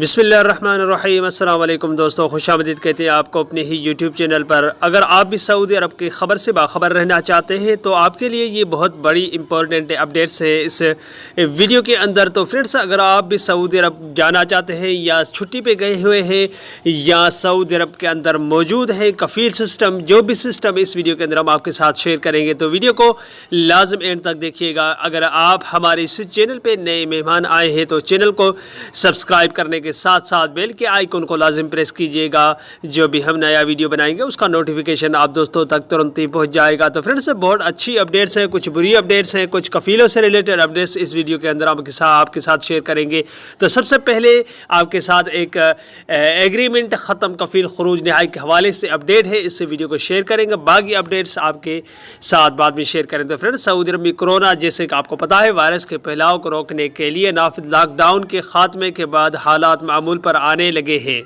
बिस्मिल्लाहिर्रहमानिर्रहीम। अस्सलाम वालेकुम दोस्तों, खुश आमदीद कहते हैं आपको अपने ही यूट्यूब चैनल पर। अगर आप भी सऊदी अरब की ख़बर से बाखबर रहना चाहते हैं तो आपके लिए ये बहुत बड़ी इंपॉर्टेंट अपडेट्स है इस वीडियो के अंदर। तो फ्रेंड्स, अगर आप भी सऊदी अरब जाना चाहते हैं या छुट्टी पे गए हुए हैं या सऊदी अरब के अंदर मौजूद है कफ़ील सिस्टम, जो भी सिस्टम इस वीडियो के अंदर हम आपके साथ शेयर करेंगे, तो वीडियो को लाजम एंड तक देखिएगा। अगर आप हमारे इस चैनल पर नए मेहमान आए हैं तो चैनल को सब्सक्राइब करने के साथ साथ बेल के आइकन को लाजिम प्रेस कीजिएगा। जो भी हम नया वीडियो बनाएंगे उसका नोटिफिकेशन आप दोस्तों तक तुरंत ही पहुंच जाएगा। तो फ्रेंड्स, बहुत अच्छी अपडेट्स हैं, कुछ बुरी अपडेट्स हैं, कुछ कफ़ीलों से रिलेटेड अपडेट्स इस वीडियो के अंदर आपके साथ शेयर करेंगे। तो सबसे पहले आपके साथ एक एग्रीमेंट ख़त्म कफ़ील खरूज नहाई के हवाले से अपडेट है, इस वीडियो को शेयर करेंगे। बाकी अपडेट्स आपके साथ बाद में शेयर करें। तो फ्रेंड्स, सऊदी अरब में कोरोना, जैसे कि आपको पता है, वायरस के फैलाव को रोकने के लिए नाफिज लॉकडाउन के खात्मे के बाद हालात मामूल पर आने लगे हैं।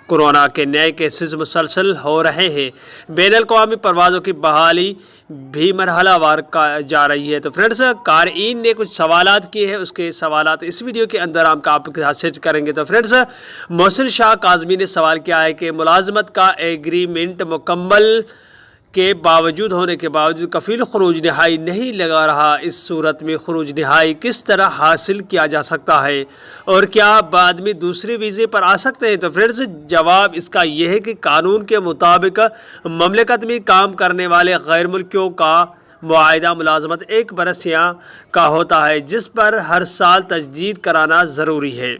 कोरोना के नए केसेस मुसलसल हो रहे हैं। बैनुल-अक़वामी परवाज़ों की बहाली भी मरहलावार जा रही है। तो फ्रेंड्स, क़ारीन ने कुछ सवालात किए हैं, उसके सवालात इस वीडियो के अंदर हम आपके साथ शेयर करेंगे। तो फ्रेंड्स, मोहसिन शाह काज़मी ने सवाल किया है कि मुलाजमत का एग्रीमेंट मुकम्मल के बावजूद होने के बावजूद कफ़ील खरूज नहाई नहीं लगा रहा। इस सूरत में खरूज नहाई किस तरह हासिल किया जा सकता है और क्या बाद में दूसरे वीज़े पर आ सकते हैं? तो फ्रेंड्स, जवाब इसका यह है कि कानून के मुताबिक ममलकत में काम करने वाले गैर मुल्कियों का मुआहिदा मुलाजमत 1 बरस का होता है, जिस पर हर साल तजदीद कराना ज़रूरी है।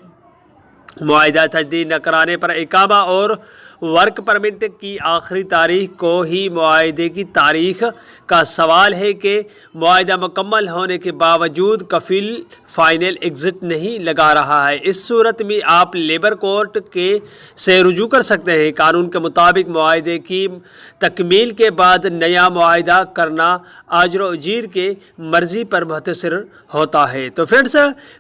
मुआहिदा तजदीद न कराने पर इकामा और वर्क परमिट की आखिरी तारीख को ही मुआहिदे की तारीख का सवाल है कि मुआहिदा मुकम्मल होने के बावजूद कफ़ील फ़ाइनल एग्ज़िट नहीं लगा रहा है। इस सूरत में आप लेबर कोर्ट से रुजू कर सकते हैं। कानून के मुताबिक मुआहिदे की तकमील के बाद नया मुआहिदा करना आजर व उजीर के मर्ज़ी पर मुहतसर होता है। तो फ्रेंड्स,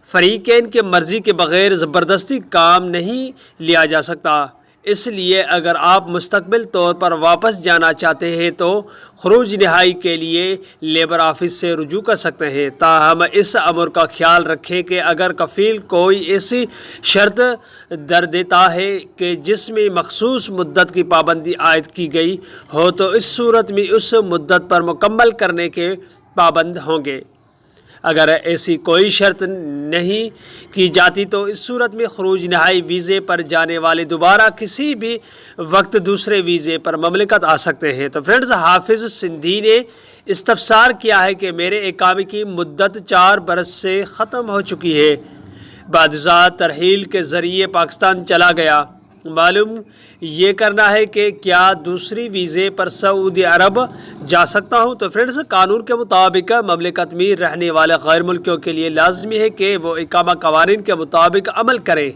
फ़रीक़ैन के मर्ज़ी के बग़ैर ज़बरदस्ती काम नहीं लिया जा सकता। इसलिए अगर आप मुस्तक़बिल तौर पर वापस जाना चाहते हैं तो खरूज नहाई के लिए लेबर ऑफिस से रुजू कर सकते हैं। ताहम इस अमर का ख्याल रखें कि अगर कफ़ील कोई ऐसी शर्त दर देता है कि जिसमें मखसूस मुद्दत की पाबंदी आयद की गई हो तो इस सूरत में उस मुद्दत पर मुकम्मल करने के पाबंद होंगे। अगर ऐसी कोई शर्त नहीं की जाती तो इस सूरत में खरूज नहाई वीज़े पर जाने वाले दोबारा किसी भी वक्त दूसरे वीज़े पर ममलकत आ सकते हैं। तो फ्रेंड्स, हाफिज़ सिंधी ने इस्तफसार किया है कि मेरे इकामे की मुद्दत 4 बरस से ख़त्म हो चुकी है। बादशाह तरहील के ज़रिए पाकिस्तान चला गया। मालूम ये करना है कि क्या दूसरी वीज़े पर सऊदी अरब जा सकता हूँ। तो फ्रेंड्स, कानून के मुताबिक ममलकत में रहने वाले गैर मुल्कियों के लिए लाजमी है कि वो इकामा कवानीन के मुताबिक अमल करें।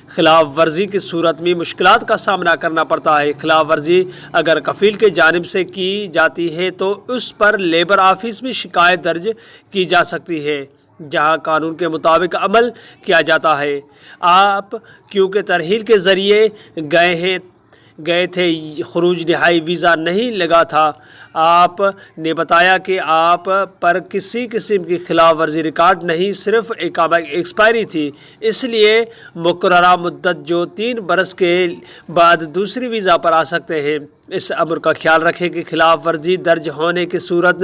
खिलाफ वर्जी की सूरत में मुश्किलात का सामना करना पड़ता है। खिलाफ वर्जी अगर कफ़ील के जानिब से की जाती है तो उस पर लेबर ऑफिस में शिकायत दर्ज की जा सकती है, जहां कानून के मुताबिक अमल किया जाता है। आप क्योंकि तरहील के ज़रिए गए थे, खरूज नहाई वीज़ा नहीं लगा था। आप ने बताया कि आप पर किसी किस्म की खिलाफ वर्जी रिकॉर्ड नहीं, सिर्फ इकामा एक्सपायरी थी। इसलिए मुकर्ररा मुद्दत जो 3 बरस के बाद दूसरी वीज़ा पर आ सकते हैं। इस अमर का ख्याल रखें कि खिलाफ वर्जी दर्ज होने की सूरत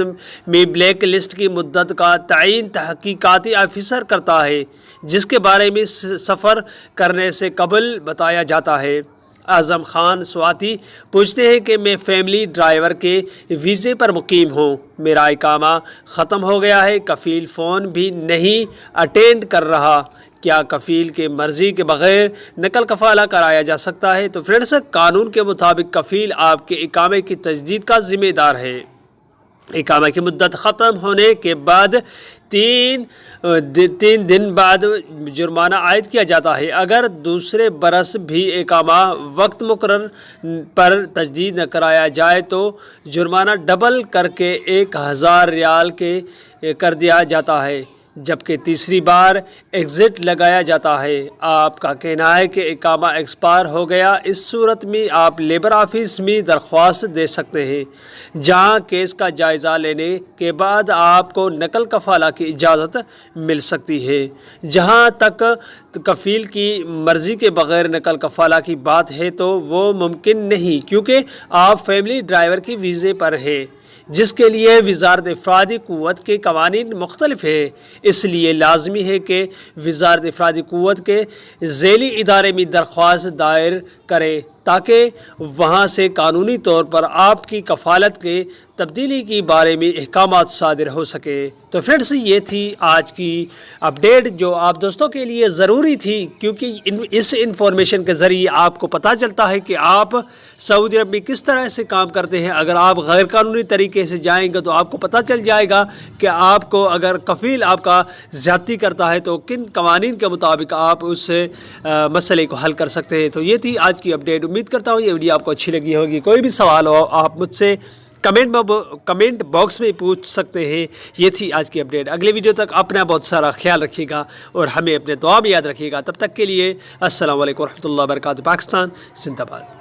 में ब्लैक लिस्ट की मुद्दत का तयीन तहकीकाती ऑफिसर करता है, जिसके बारे में सफ़र करने से कबल बताया जाता है। आज़म खान स्वाति पूछते हैं कि मैं फैमिली ड्राइवर के वीज़े पर मुकीम हूँ, मेरा इकामा ख़त्म हो गया है, कफ़ील फ़ोन भी नहीं अटेंड कर रहा, क्या कफ़ील के मर्ज़ी के बग़ैर नकल कफ़ाला कराया जा सकता है? तो फ्रेंड्स, कानून के मुताबिक कफ़ील आपके इकामे की तजदीद का ज़िम्मेदार है। इकामा की मुद्दत ख़त्म होने के बाद 3 दिन बाद जुर्माना आयद किया जाता है। अगर दूसरे बरस भी इकामा वक्त मुकर्रर पर तजदीद न कराया जाए तो जुर्माना डबल करके 1000 रियाल के कर दिया जाता है। جبکہ تیسری بار ایگزٹ لگایا جاتا ہے۔ آپ کا کہنا ہے کہ اقامہ ایکسپائر ہو گیا، اس صورت میں آپ لیبر آفس میں درخواست دے سکتے ہیں، جہاں کیس کا جائزہ لینے کے بعد آپ کو نقل کفالہ کی اجازت مل سکتی ہے۔ جہاں تک کفیل کی مرضی کے بغیر نقل کفالہ کی بات ہے تو وہ ممکن نہیں، کیونکہ آپ فیملی ڈرائیور کی ویزے پر ہیں، جس کے لیے وزارت افرادی قوت کے قوانین مختلف ہیں۔ اس لیے لازمی ہے کہ وزارت افرادی قوت کے ذیلی ادارے میں درخواست دائر کریں تاکہ وہاں سے قانونی طور پر آپ کی کفالت کے تبدیلی کے بارے میں احکامات صادر ہو سکے۔ تو فرینڈس، یہ تھی آج کی اپڈیٹ جو آپ دوستوں کے لیے ضروری تھی، کیونکہ اس انفارمیشن کے ذریعے آپ کو پتہ چلتا ہے کہ آپ سعودی عرب میں کس طرح سے کام کرتے ہیں۔ اگر آپ غیر قانونی طریقے سے جائیں گے تو آپ کو پتہ چل جائے گا کہ آپ کو اگر کفیل آپ کا زیادتی کرتا ہے تو کن قوانین کے مطابق آپ اس مسئلے کو حل کر سکتے ہیں۔ تو یہ تھی آج کی اپڈیٹ۔ امید کرتا ہوں یہ ویڈیو آپ کو اچھی لگی ہوگی۔ کوئی بھی سوال ہو آپ مجھ سے کمنٹ باکس میں پوچھ سکتے ہیں۔ یہ تھی آج کی اپڈیٹ۔ اگلے ویڈیو تک اپنا بہت سارا خیال رکھیے گا اور ہمیں اپنے دعا میں یاد رکھیے گا۔ تب تک کے لیے السلام علیکم ورحمۃ اللہ وبرکاتہ۔ پاکستان زندہ باد۔